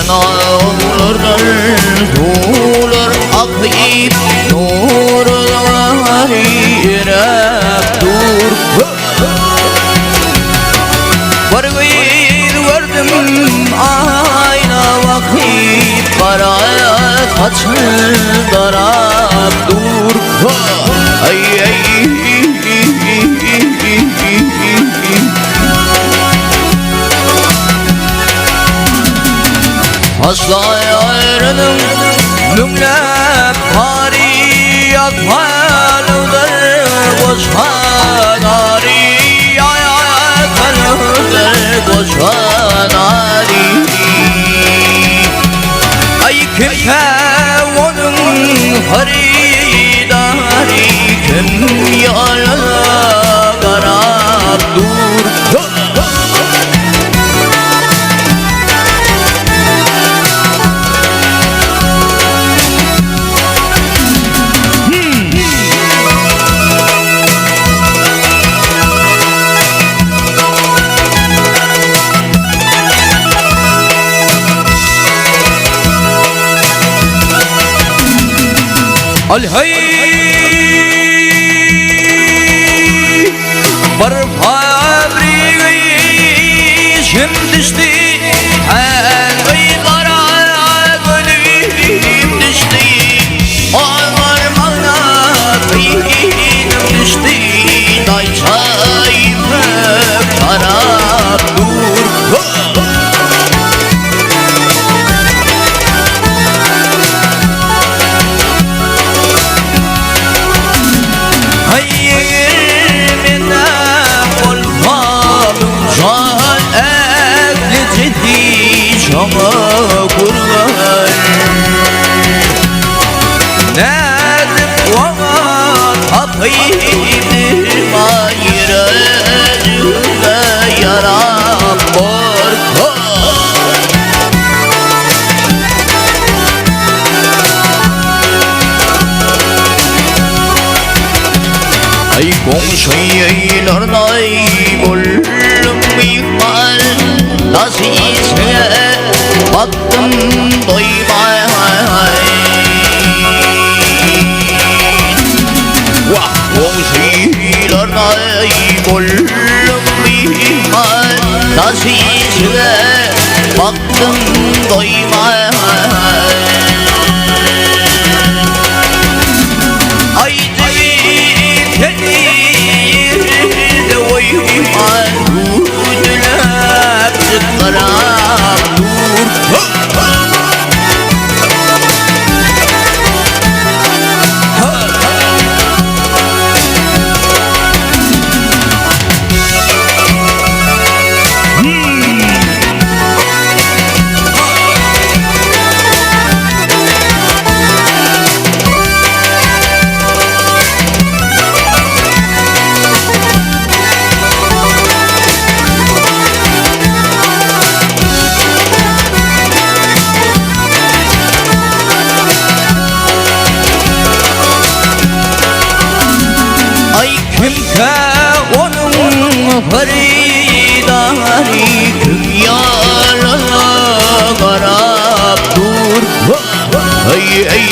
Nurlar dolar akıyıp nurlar irep dur. Vargıyır vardım ayna vakit paraya saçın darap dur. Ay ay asla ayrılım nümlep hari yakmalıdır koşanari yakmalıdır koşanari ay kimse onun haridari kim yarına garap dur. Alhay barfabri şimdi her kara gönlüm düştü ağlar bana benim düştü day çayımı karap dur. Şama kurban nedim vaman akıydır mayıracıda yaram korkar. Ay komşuylarday buldum ihmal nasılse baktım doymay vah komşularday buldum ihmal nasılse baktım doymay ay devir kedir oymay güdülep sıkıram dur. Kimse onun haridari kim yarına garap dur. Ay ay